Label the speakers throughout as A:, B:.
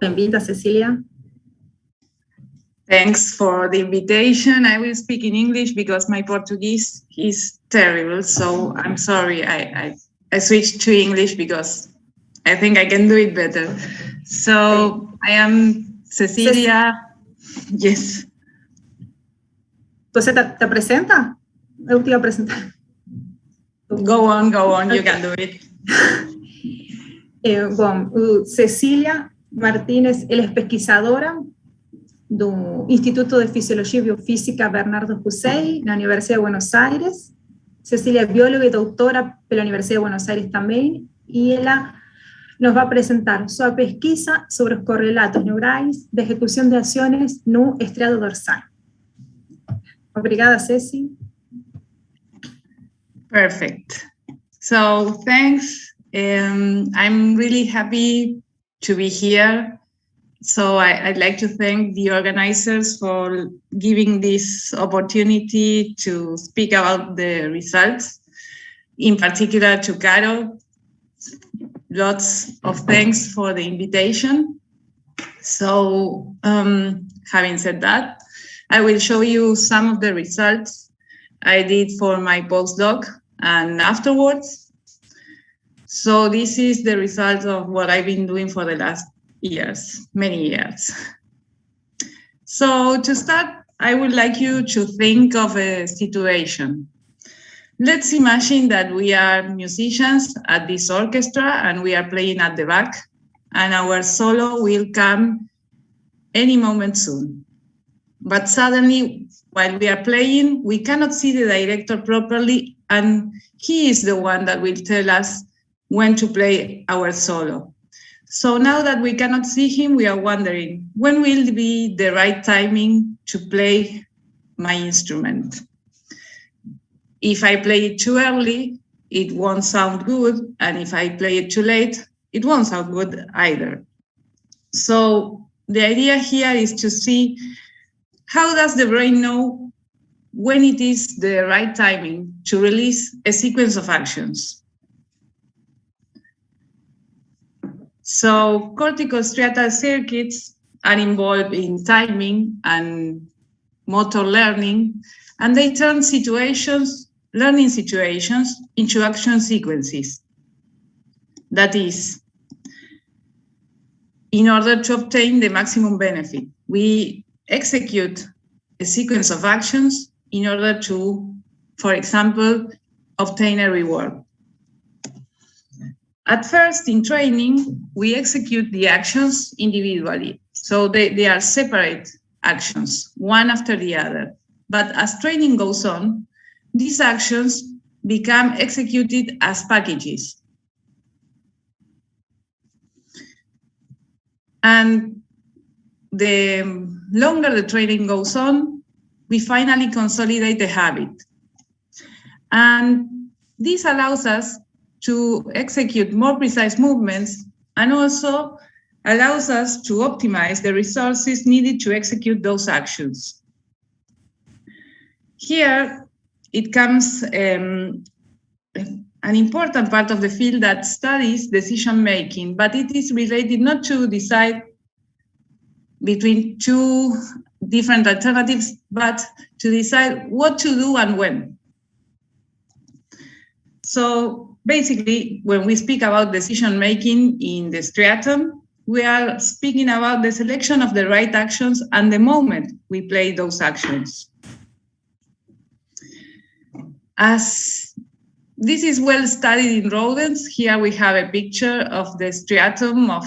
A: Bem-vinda, Cecilia.
B: Thanks for the invitation. I will speak in English because my Portuguese is terrible, so I'm sorry. I switched to English because I think I can do it better. So I am Cecilia. Yes.
A: ¿Você te apresenta? Eu te iba a presentar.
B: Go on,
A: Okay.
B: You can do it.
A: Bom, Cecilia Martínez, ela é pesquisadora do Instituto de Fisiologia e Biofisica Bernardo Houssay, na Universidade de Buenos Aires. Cecilia é bióloga e doutora pela Universidade de Buenos Aires também, e ela nos vai apresentar sua pesquisa sobre os correlatos neurais de execução de ações no estriado dorsal. Obrigada, Ceci.
B: Perfect. So thanks. I'm really happy to be here. So I'd like to thank the organizers for giving this opportunity to speak about the results, in particular to Carol. Lots of thanks for the invitation. So having said that, I will show you some of the results I did for my postdoc and afterwards. So this is the result of what I've been doing for the last years, many years. So to start, I would like you to think of a situation. Let's imagine that we are musicians at this orchestra and we are playing at the back, and our solo will come any moment soon. But suddenly, while we are playing, we cannot see the director properly, and he is the one that will tell us when to play our solo. So now that we cannot see him, we are wondering, when will be the right timing to play my instrument? If I play it too early, it won't sound good, and if I play it too late, it won't sound good either. So the idea here is to see how does the brain know when it is the right timing to release a sequence of actions. So cortical striatal circuits are involved in timing and motor learning, and they turn learning situations into action sequences. That is, in order to obtain the maximum benefit, we execute a sequence of actions in order to, for example, obtain a reward. At first, in training, we execute the actions individually. So they are separate actions, one after the other. But as training goes on, these actions become executed as packages. And the longer the training goes on, we finally consolidate the habit. And this allows us to execute more precise movements and also allows us to optimize the resources needed to execute those actions. Here, it comes an important part of the field that studies decision-making, but it is related not to decide between two different alternatives, but to decide what to do and when. So basically, when we speak about decision-making in the striatum, we are speaking about the selection of the right actions and the moment we play those actions. As this is well studied in rodents, here we have a picture of the striatum of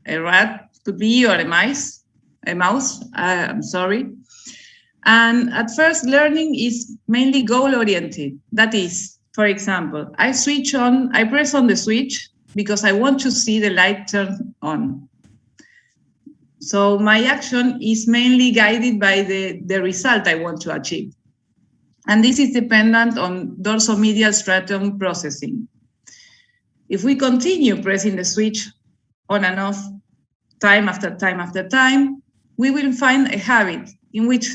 B: a rat, could be, or a mouse, I'm sorry. And at first, learning is mainly goal-oriented. That is, for example, I press on the switch because I want to see the light turn on. So my action is mainly guided by the result I want to achieve. And this is dependent on dorsomedial stratum processing. If we continue pressing the switch on and off time after time after time, we will find a habit in which,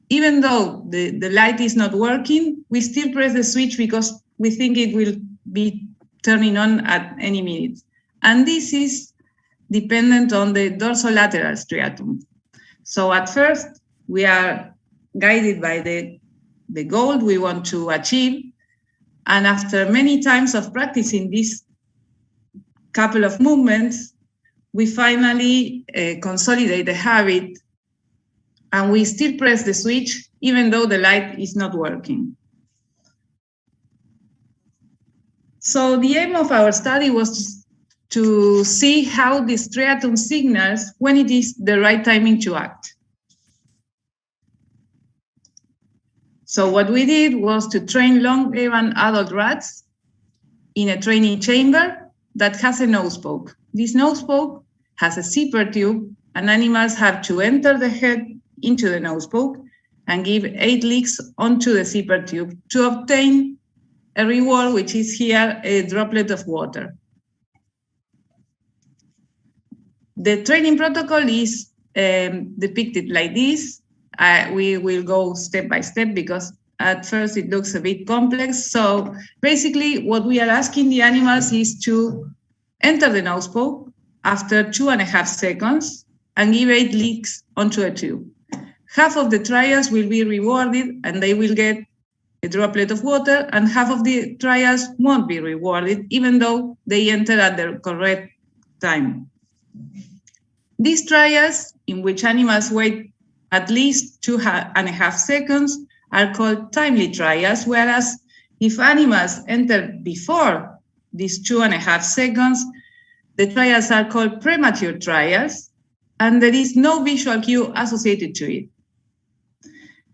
B: even though the light is not working, we still press the switch because we think it will be turning on at any minute. And this is dependent on the dorsolateral striatum. So at first, we are guided by the goal we want to achieve. And after many times of practicing this couple of movements, we finally consolidate the habit, and we still press the switch even though the light is not working. So the aim of our study was to see how the striatum signals when it is the right timing to act. So what we did was to train long-Evan adult rats in a training chamber that has a nose poke. This nose poke has a zipper tube, and animals have to enter the head into the nose poke and give 8 licks onto the zipper tube to obtain a reward, which is here a droplet of water. The training protocol is depicted like this. We will go step by step because at first it looks a bit complex. So basically what we are asking the animals is to enter the nose poke after 2.5 seconds and give 8 licks onto a tube. Half of the trials will be rewarded and they will get a droplet of water, and half of the trials won't be rewarded even though they enter at the correct time. These trials, in which animals wait at least 2.5 seconds, are called timely trials, whereas if animals enter before these 2.5 seconds, the trials are called premature trials, and there is no visual cue associated to it.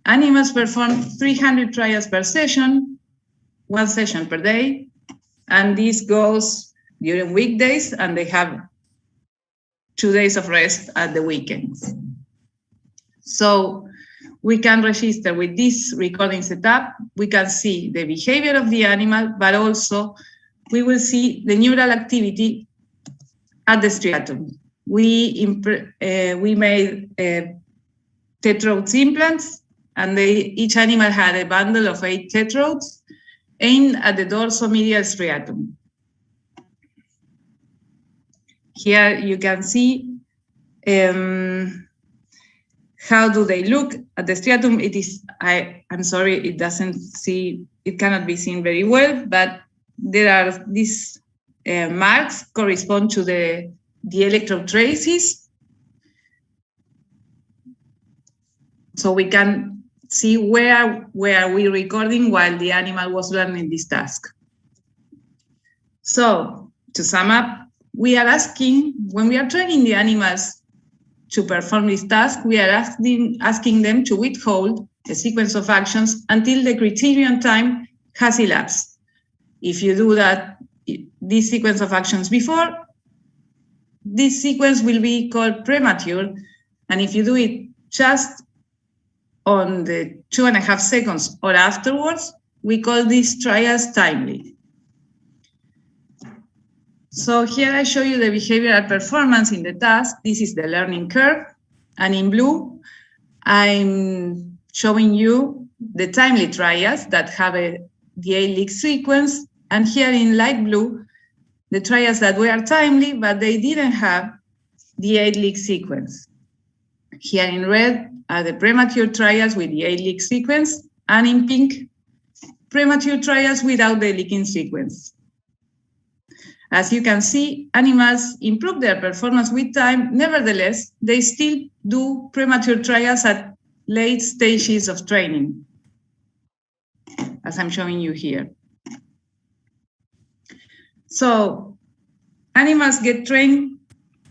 B: Animals perform 300 trials per session, 1 session per day, and this goes during weekdays, and they have 2 days of rest at the weekends. So we can register with this recording setup, we can see the behavior of the animal, but also we will see the neural activity at the striatum. We made tetrodes implants, and each animal had a bundle of 8 tetrodes aimed at the dorsomedial striatum. Here you can see how do they look at the striatum. It is, I'm sorry, it cannot be seen very well, but there are these marks correspond to the electrode traces. So we can see where are we recording while the animal was learning this task. So to sum up, we are asking, when we are training the animals to perform this task, we are asking them to withhold a sequence of actions until the criterion time has elapsed. If you do that, this sequence of actions before, this sequence will be called premature. And if you do it just on the 2.5 seconds or afterwards, we call these trials timely. So here I show you the behavioral performance in the task. This is the learning curve. And in blue, I'm showing you the timely trials that have the 8-lick sequence. And here in light blue, the trials that were timely, but they didn't have the 8-lick sequence. Here in red are the premature trials with the 8-lick sequence, and in pink, premature trials without the licking sequence. As you can see, animals improve their performance with time. Nevertheless, they still do premature trials at late stages of training, as I'm showing you here. So animals get trained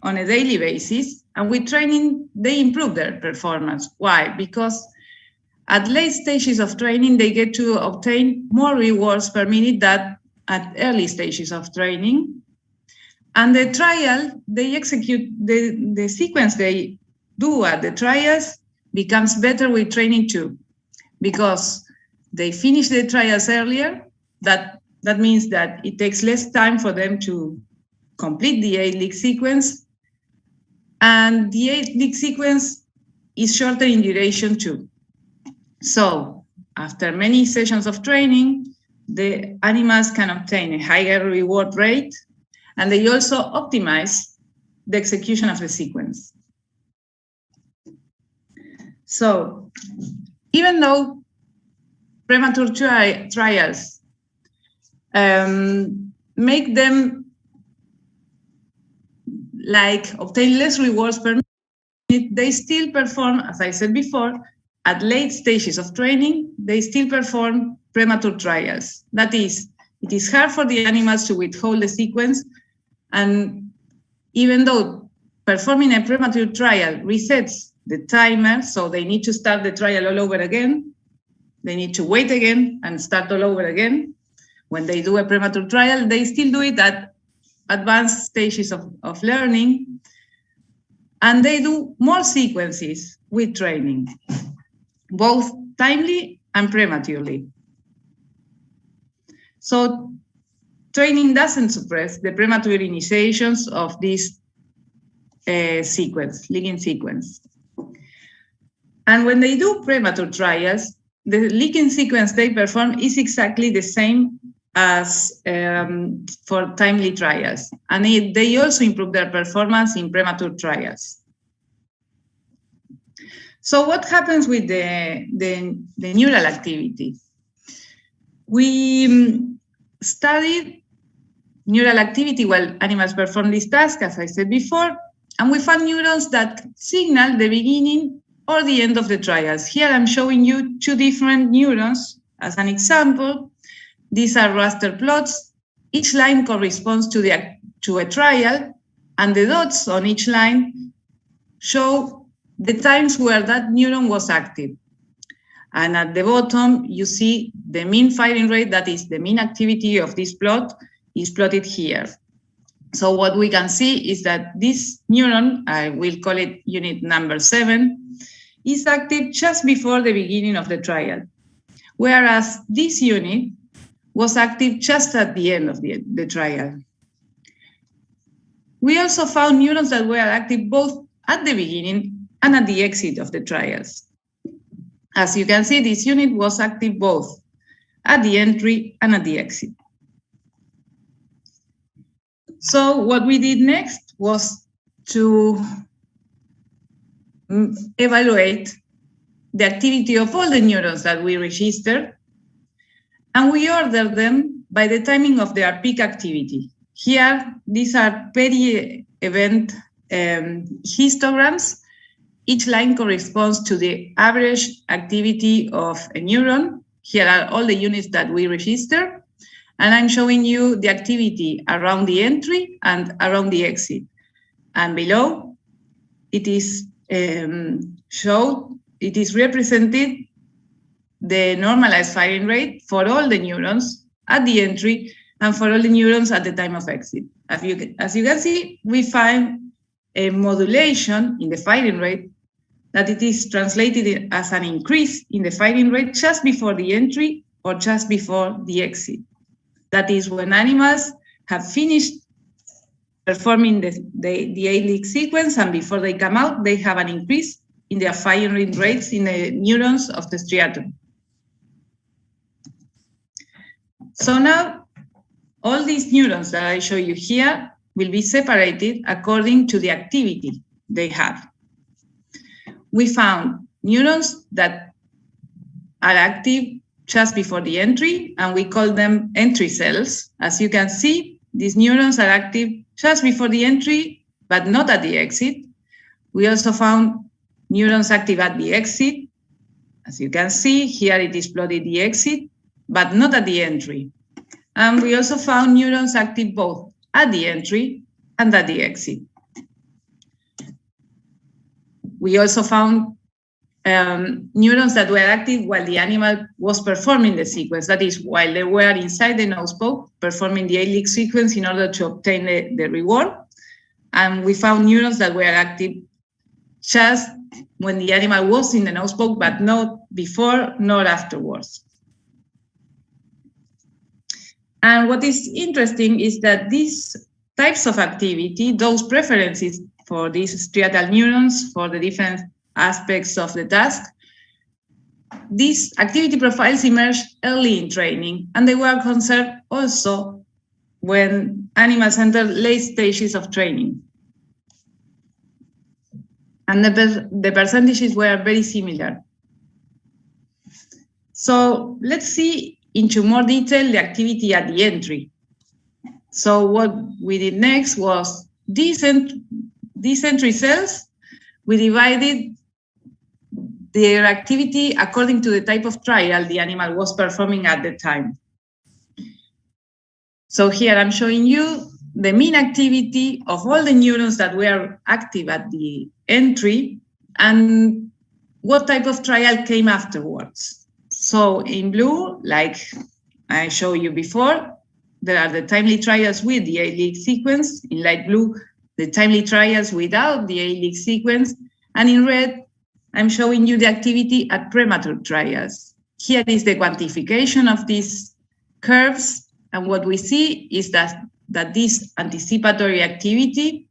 B: on a daily basis, and with training, they improve their performance. Why? Because at late stages of training, they get to obtain more rewards per minute than at early stages of training. And the trial, they execute, the sequence they do at the trials becomes better with training too, because they finish the trials earlier. That means that it takes less time for them to complete the 8-lick sequence. And the 8-lick sequence is shorter in duration too. So after many sessions of training, the animals can obtain a higher reward rate, and they also optimize the execution of the sequence. So, even though premature trials make them like obtain less rewards per minute, they still perform, as I said before, at late stages of training, they still perform premature trials. That is, it is hard for the animals to withhold the sequence, and even though performing a premature trial resets the timer, so they need to start the trial all over again, they need to wait again and start all over again. When they do a premature trial, they still do it at advanced stages of learning, and they do more sequences with training, both timely and prematurely. So training doesn't suppress the premature initiations of this sequence, leaking sequence. And when they do premature trials, the leaking sequence they perform is exactly the same as for timely trials. And they also improve their performance in premature trials. So what happens with the neural activity? We studied neural activity while animals perform this task, as I said before, and we found neurons that signal the beginning or the end of the trials. Here I'm showing you two different neurons as an example. These are raster plots. Each line corresponds to a trial, and the dots on each line show the times where that neuron was active. And at the bottom, you see the mean firing rate, that is the mean activity of this plot, is plotted here. So what we can see is that this neuron, I will call it unit number 7, is active just before the beginning of the trial, whereas this unit was active just at the end of the trial. We also found neurons that were active both at the beginning and at the exit of the trials. As you can see, this unit was active both at the entry and at the exit. So what we did next was to evaluate the activity of all the neurons that we registered, and we ordered them by the timing of their peak activity. Here, these are peri-event histograms. Each line corresponds to the average activity of a neuron. Here are all the units that we register. And I'm showing you the activity around the entry and around the exit. And below, it is represented the normalized firing rate for all the neurons at the entry and for all the neurons at the time of exit. As you can see, we find a modulation in the firing rate, that it is translated as an increase in the firing rate just before the entry or just before the exit. That is when animals have finished performing the 8-leak sequence, and before they come out, they have an increase in their firing rates in the neurons of the striatum. So now, all these neurons that I show you here will be separated according to the activity they have. We found neurons that are active just before the entry, and we call them entry cells. As you can see, these neurons are active just before the entry, but not at the exit. We also found neurons active at the exit. As you can see, here it is plotted the exit, but not at the entry. And we also found neurons active both at the entry and at the exit. We also found neurons that were active while the animal was performing the sequence. That is, while they were inside the nose poke, performing the 8-leak sequence in order to obtain the reward. And we found neurons that were active just when the animal was in the nose poke, but not before nor afterwards. And what is interesting is that these types of activity, those preferences for these striatal neurons, for the different aspects of the task, these activity profiles emerged early in training, and they were conserved also when animals entered late stages of training. And the percentages were very similar. So let's see into more detail the activity at the entry. So what we did next was these entry cells, we divided their activity according to the type of trial the animal was performing at the time. So here I'm showing you the mean activity of all the neurons that were active at the entry and what type of trial came afterwards. So in blue, like I showed you before, there are the timely trials with the allelic sequence. In light blue, the timely trials without the allelic sequence. And in red, I'm showing you the activity at premature trials. Here is the quantification of these curves. And what we see is that this anticipatory activity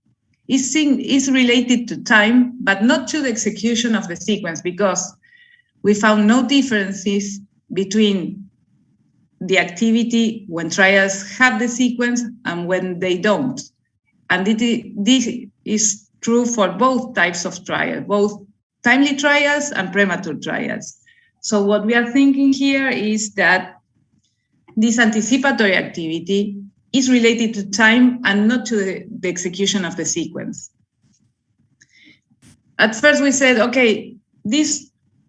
B: is related to time, but not to the execution of the sequence, because we found no differences between the activity when trials have the sequence and when they don't. And this is true for both types of trials, both timely trials and premature trials. So what we are thinking here is that this anticipatory activity is related to time and not to the execution of the sequence. At first we said, okay,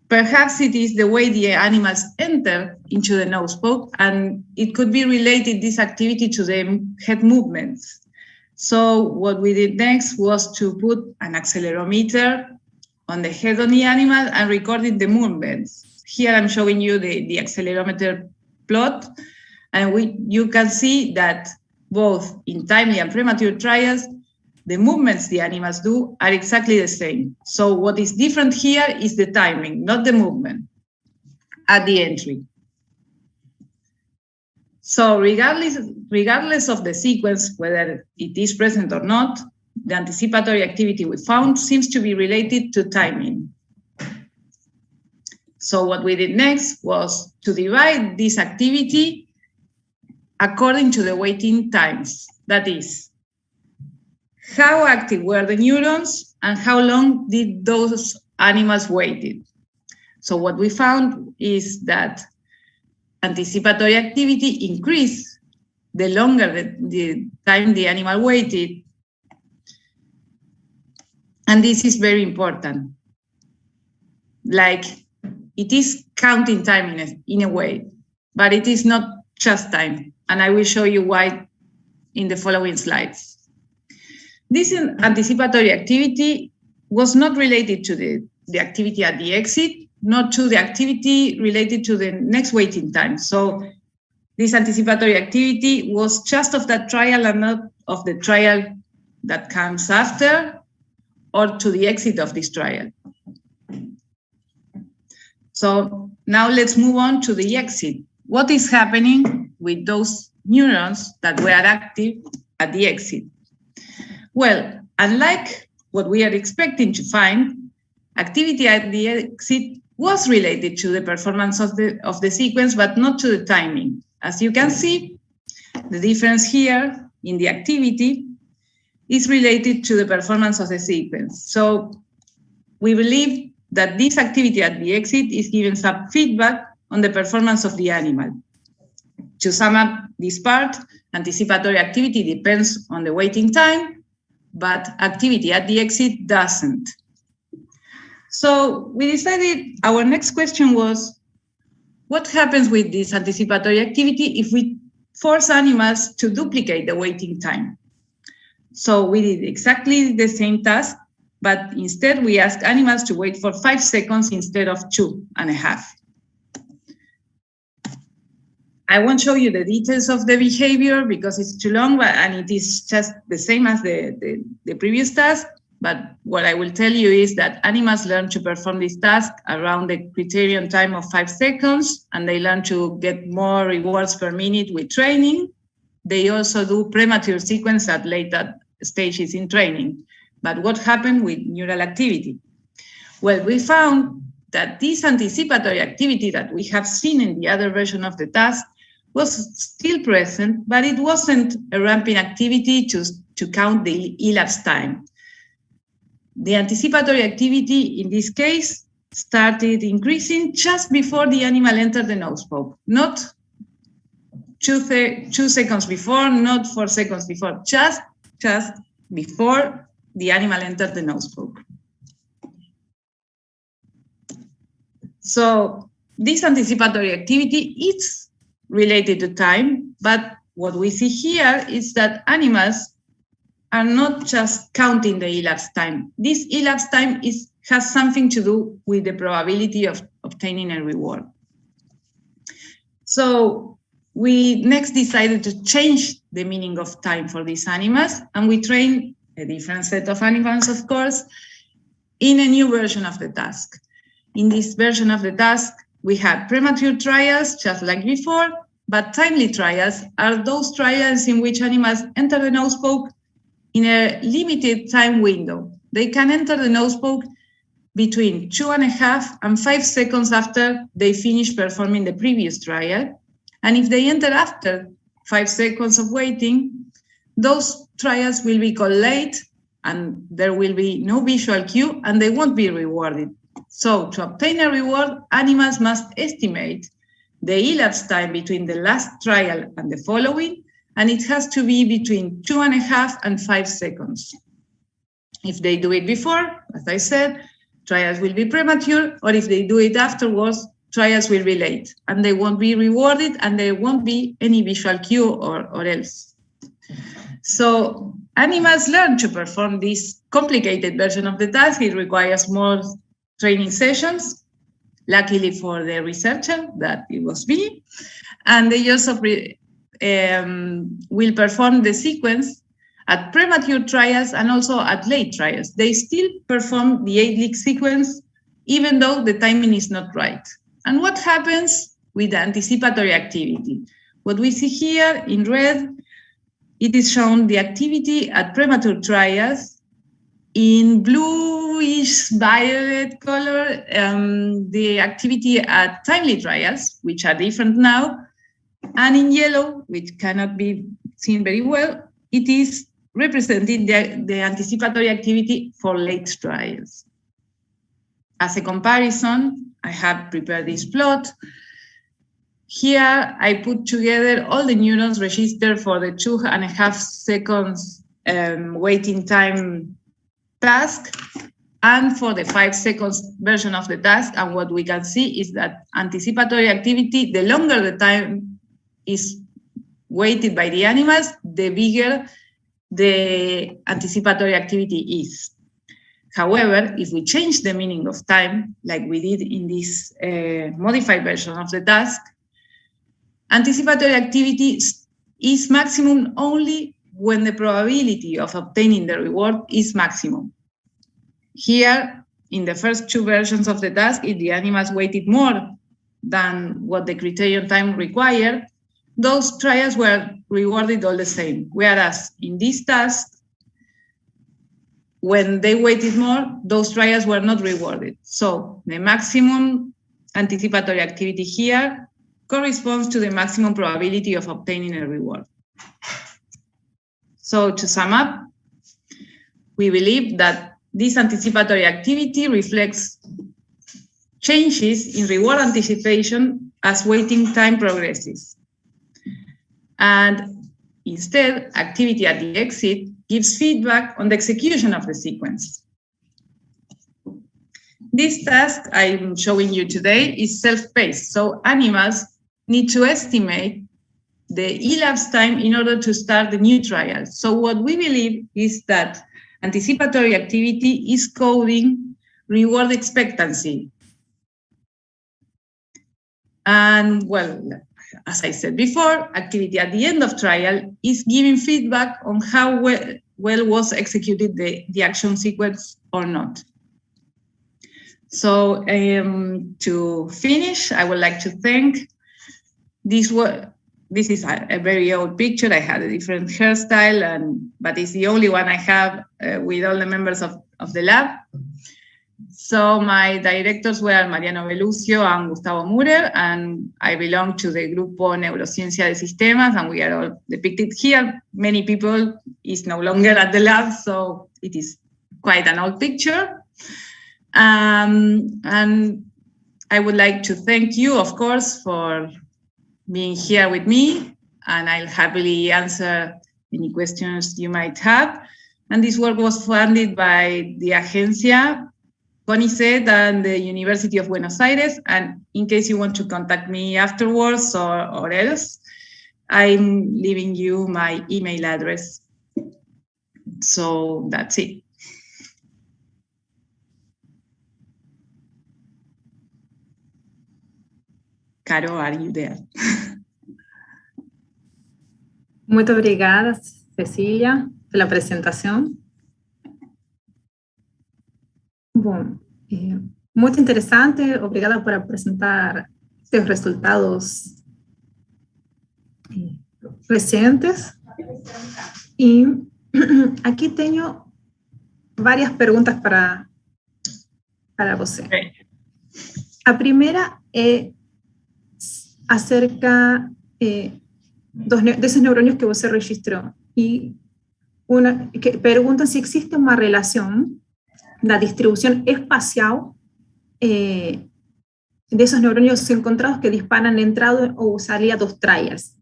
B: perhaps it is the way the animals enter into the nose poke, and it could be related, this activity, to the head movements. So what we did next was to put an accelerometer on the head of the animal and recorded the movements. Here I'm showing you the accelerometer plot, and you can see that both in timely and premature trials, the movements the animals do are exactly the same. So what is different here is the timing, not the movement at the entry. So regardless of the sequence, whether it is present or not, the anticipatory activity we found seems to be related to timing. So what we did next was to divide this activity according to the waiting times. That is, how active were the neurons and how long did those animals waited? So what we found is that anticipatory activity increased the longer the time the animal waited. And this is very important. Like, it is counting time in a way, but it is not just time. And I will show you why in the following slides. This anticipatory activity was not related to the activity at the exit, not to the activity related to the next waiting time. So this anticipatory activity was just of that trial and not of the trial that comes after or to the exit of this trial. So now let's move on to the exit. What is happening with those neurons that were active at the exit? Well, unlike what we are expecting to find, activity at the exit was related to the performance of the sequence, but not to the timing. As you can see, the difference here in the activity is related to the performance of the sequence. So we believe that this activity at the exit is giving some feedback on the performance of the animal. To sum up this part, anticipatory activity depends on the waiting time, but activity at the exit doesn't. So we decided our next question was, what happens with this anticipatory activity if we force animals to duplicate the waiting time? So we did exactly the same task, but instead we asked animals to wait for 5 seconds instead of 2.5. I won't show you the details of the behavior because it's too long, and it is just the same as the previous task. But what I will tell you is that animals learn to perform this task around the criterion time of 5 seconds, and they learn to get more rewards per minute with training. They also do premature sequence at later stages in training. But what happened with neural activity? Well, we found that this anticipatory activity that we have seen in the other version of the task was still present, but it wasn't a ramping activity to count the elapsed time. the anticipatory activity in this case started increasing just before the animal entered the nose probe, not 2 seconds before, not 4 seconds before, just before the animal entered the nose probe. So this anticipatory activity is related to time, but what we see here is that animals are not just counting the elapsed time. This elapsed time has something to do with the probability of obtaining a reward. So we next decided to change the meaning of time for these animals, and we trained a different set of animals, of course, in a new version of the task. In this version of the task, we had premature trials, just like before, but timely trials are those trials in which animals enter the nose poke in a limited time window. They can enter the nose poke between 2.5 and 5 seconds after they finish performing the previous trial. And if they enter after 5 seconds of waiting, those trials will be called late, and there will be no visual cue, and they won't be rewarded. So to obtain a reward, animals must estimate the elapsed time between the last trial and the following, and it has to be between 2.5 and 5 seconds. If they do it before, as I said, trials will be premature, or if they do it afterwards, trials will be late, and they won't be rewarded, and there won't be any visual cue or else. So animals learn to perform this complicated version of the task. It requires more training sessions, luckily for the researcher, that it was me, and they also will perform the sequence at premature trials and also at late trials. They still perform the 8-leak sequence, even though the timing is not right. And what happens with the anticipatory activity? What we see here in red, it is shown the activity at premature trials. In bluish violet color, the activity at timely trials, which are different now. And in yellow, which cannot be seen very well, it is representing the anticipatory activity for late trials. As a comparison, I have prepared this plot. Here, I put together all the neurons registered for the 2.5 seconds waiting time task and for the 5 seconds version of the task. And what we can see is that anticipatory activity, the longer the time is waited by the animals, the bigger the anticipatory activity is. However, if we change the meaning of time, like we did in this modified version of the task, anticipatory activity is maximum only when the probability of obtaining the reward is maximum. Here, in the first 2 versions of the task, if the animals waited more than what the criterion time required, those trials were rewarded all the same. Whereas in this task, when they waited more, those trials were not rewarded. So the maximum anticipatory activity here corresponds to the maximum probability of obtaining a reward. So to sum up, we believe that this anticipatory activity reflects changes in reward anticipation as waiting time progresses. And instead, activity at the exit gives feedback on the execution of the sequence. This task I'm showing you today is self-paced, so animals need to estimate the elapsed time in order to start the new trial. So what we believe is that anticipatory activity is coding reward expectancy. And well, as I said before, activity at the end of trial is giving feedback on how well was executed the action sequence or not. So to finish, I would like to thank this is a very old picture. I had a different hairstyle, but it's the only one I have with all the members of the lab. So my directors were Mariano Belucio and Gustavo Murer, and I belong to the Grupo Neurociencia de Sistemas, and we are all depicted here. Many people is no longer at the lab, so it is quite an old picture. And I would like to thank you, of course, for being here with me, and I'll happily answer any questions you might have. And this work was funded by the Agencia, CONICET, and the University of Buenos Aires. And in case you want to contact me afterwards or else, I'm leaving you my email address. So that's it. Caro, are you there?
A: Muito obrigada, Cecília, pela apresentação. Bom, muito interessante. Obrigada por apresentar seus resultados recentes. E aqui tenho várias perguntas para você.
B: Okay.
A: A primeira é acerca desses neurônios que você registrou. E que perguntam se existe uma relação da distribuição espacial desses neurônios encontrados que disparam a entrada ou saída dos trials.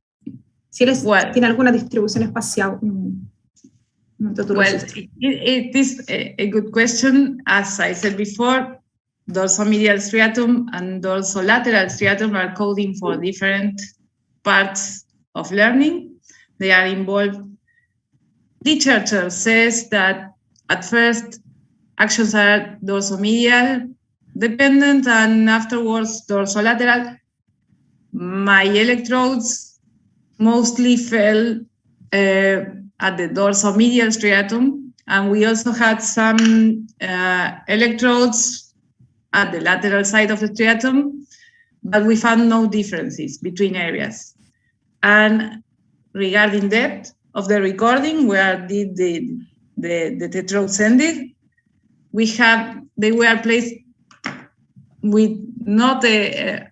A: Se eles têm alguma distribuição espacial.
B: Well, it is a good question. As I said before, dorsomedial striatum and dorsolateral striatum are coding for different parts of learning. They are involved. Literature says that at first actions are dorsomedial dependent and afterwards dorsolateral. My electrodes mostly fell at the dorsomedial striatum, and we also had some electrodes at the lateral side of the striatum, but we found no differences between areas. And regarding depth of the recording, where did the tetrodes ended, they were placed with not a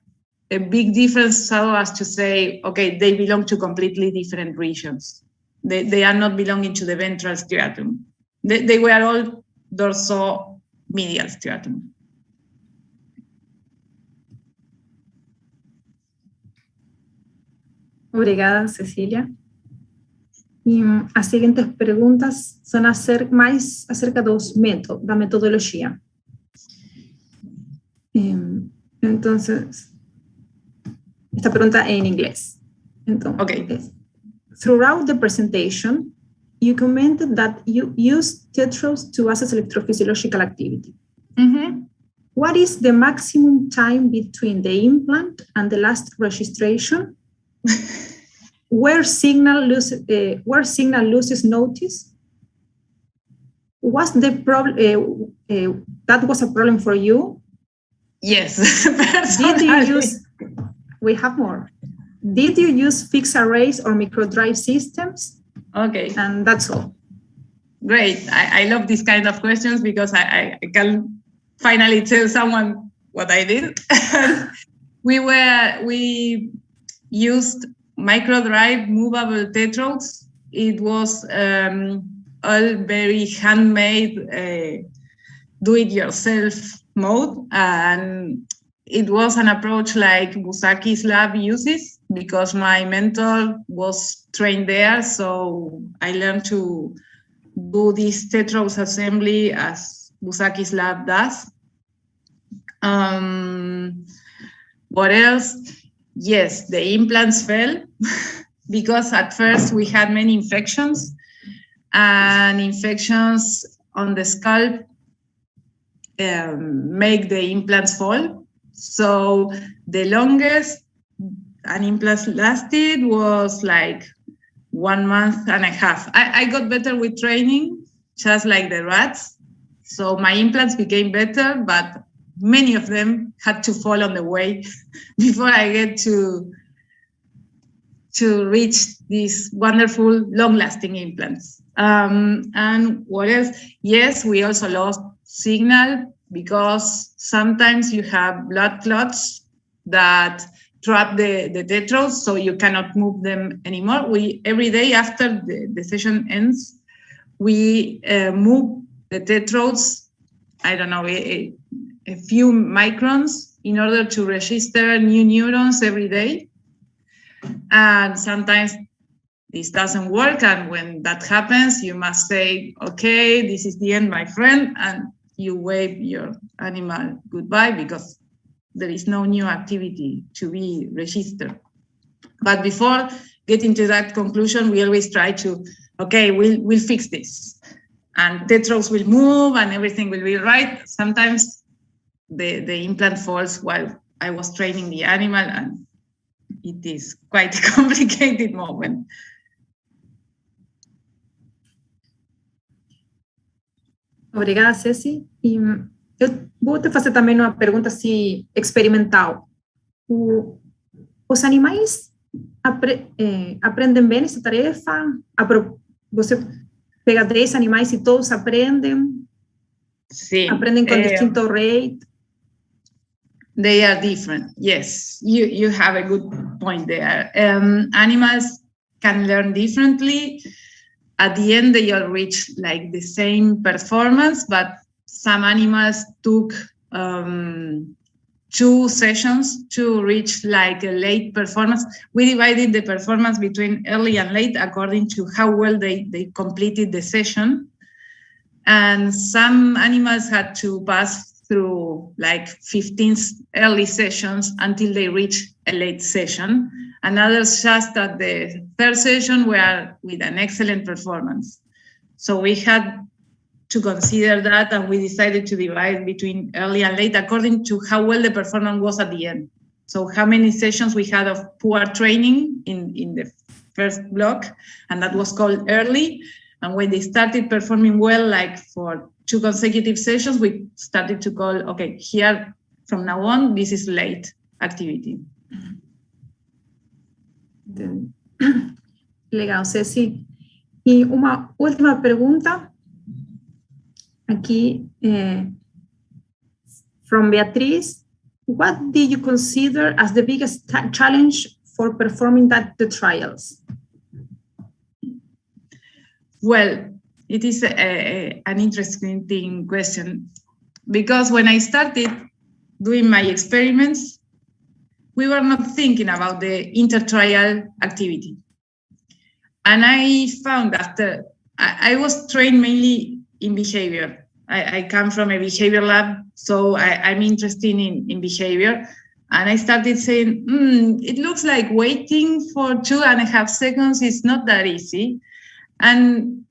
B: big difference so as to say, okay, they belong to completely different regions. They are not belonging to the ventral striatum. They were all dorsomedial striatum.
A: Obrigada, Cecília. E as seguintes perguntas são mais acerca da metodologia. Então, esta pergunta é em inglês. Então,
B: okay.
A: Throughout the presentation, you commented that you use tetrodes to assess electrophysiological activity.
B: Mm-hmm.
A: What is the maximum time between the implant and the last registration? Where signal loses notice? Was the problem that was a problem for you?
B: Yes.
A: Did you use? We have more. Did you use fixed arrays or microdrive systems?
B: Okay.
A: And that's all.
B: Great. I love these kind of questions because I can finally tell someone what I did. We used microdrive movable tetrodes. It was all very handmade, do-it-yourself mode, and it was an approach like Houssay's lab uses because my mentor was trained there, so I learned to do this tetrodes assembly as Houssay's lab does. What else? Yes, the implants fell because at first we had many infections, and infections on the scalp make the implants fall. So the longest an implant lasted was like 1.5 months. I got better with training, just like the rats. So my implants became better, but many of them had to fall on the way before I get to reach these wonderful, long-lasting implants. And what else? Yes, we also lost signal because sometimes you have blood clots that trap the tetrodes, so you cannot move them anymore. Every day after the session ends, we move the tetrodes, I don't know, a few microns in order to register new neurons every day. And sometimes this doesn't work. And when that happens, you must say, okay, this is the end, my friend. And you wave your animal goodbye because there is no new activity to be registered. But before getting to that conclusion, we always try to, okay, we'll fix this. And tetrodes will move and everything will be right. Sometimes the implant falls while I was training the animal, and it is quite a complicated moment.
A: Obrigada, Ceci. E eu vou te fazer também uma pergunta assim, experimental. Os animais aprendem bem essa tarefa? Você pega 10 animais e todos aprendem?
B: Sim.
A: Aprendem com distinto rate?
B: They are different. Yes, you have a good point there. Animals can learn differently. At the end, they all reach like the same performance, but some animals took 2 sessions to reach like a late performance. We divided the performance between early and late according to how well they completed the session. And some animals had to pass through like 15 early sessions until they reach a late session. And others just at the 3rd session were with an excellent performance. So we had to consider that, and we decided to divide between early and late according to how well the performance was at the end. So how many sessions we had of poor training in the first block, and that was called early. And when they started performing well, like for 2 consecutive sessions, we started to call, okay, here from now on, this is late activity.
A: Legal, Ceci. E uma última pergunta aqui from Beatriz. What did you consider as the biggest challenge for performing the trials?
B: Well, it is an interesting question, because when I started doing my experiments, we were not thinking about the intertrial activity. And I found after, I was trained mainly in behavior. I come from a behavior lab, so I'm interested in behavior. And I started saying, it looks like waiting for 2.5 seconds is not that easy. And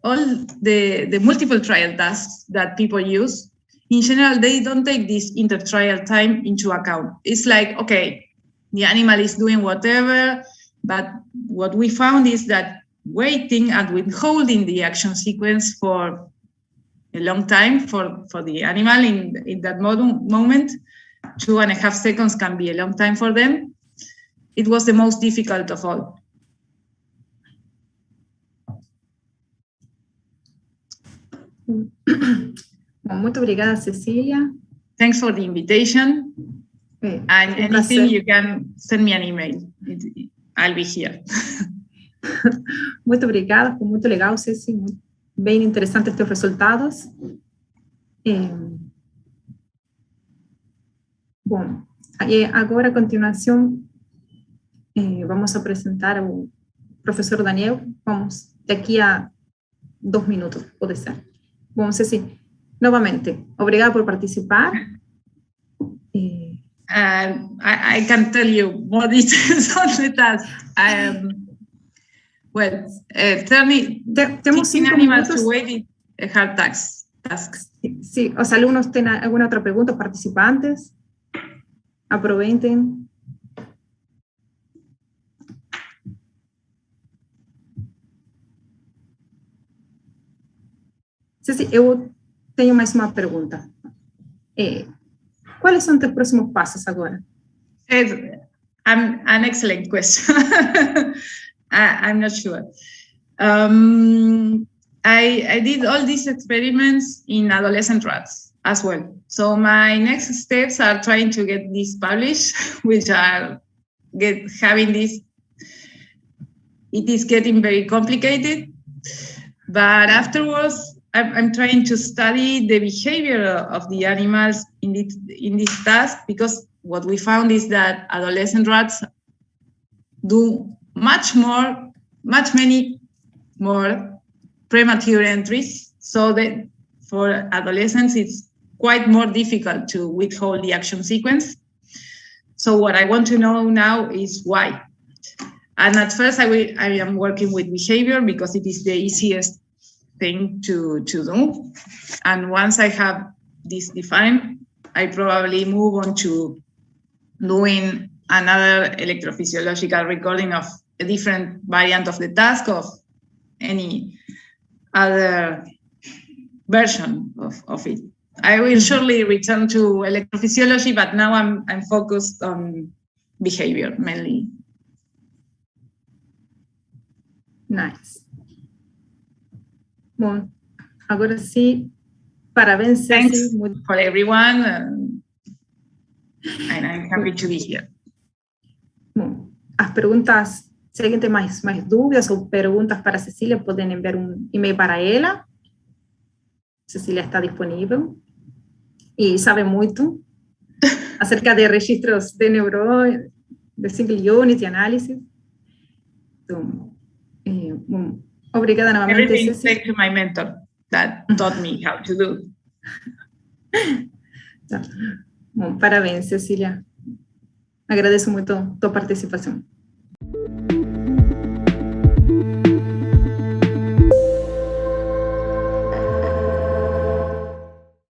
B: all the multiple trial tasks that people use, in general, they don't take this intertrial time into account. It's like, okay, the animal is doing whatever, but what we found is that waiting and withholding the action sequence for a long time for the animal in that moment, 2.5 seconds can be a long time for them. It was the most difficult of all.
A: Muito obrigada, Cecilia.
B: Thanks for the invitation. And anything, you can send me an email. I'll be here.
A: Muito obrigada, foi muito legal, Ceci. Bem interessante os teus resultados. Bom, agora a continuação vamos apresentar o professor Daniel. Vamos daqui a 2 minutos, pode ser. Bom, Ceci, novamente, obrigada por participar.
B: I can tell you more details on the task.
A: Temos 5 minutos.
B: To wait a hard task.
A: Sí, os alumnos tienen alguna otra pregunta, participantes, aproveiten. Ceci, eu tenho mais uma pergunta. Quais são os teus próximos passos agora?
B: An excellent question. I'm not sure. I did all these experiments in adolescent rats as well. So my next steps are trying to get these published, which are having this. It is getting very complicated. But afterwards, I'm trying to study the behavior of the animals in this task, because what we found is that adolescent rats do many more premature entries, so that for adolescents it's quite more difficult to withhold the action sequence. So what I want to know now is why. And at first I am working with behavior because it is the easiest thing to do. And once I have this defined, I probably move on to doing another electrophysiological recording of a different variant of the task, of any other version of it. I will surely return to electrophysiology, but now I'm focused on behavior mainly.
A: Nice. Bom, agora sim, parabéns,
B: Thanks
A: Ceci.
B: for everyone, and I'm happy to be here.
A: Bom, as perguntas, se alguém tem mais dúvidas ou perguntas para a Cecília, podem enviar e-mail para ela. Cecília está disponível e sabe muito acerca de registros de neurônio, de single unit e análise. Então, obrigada novamente,
B: Everything
A: Cecília.
B: thanks to my mentor that taught me how to do.
A: Bom, parabéns, Cecília. Agradeço muito a tua participação.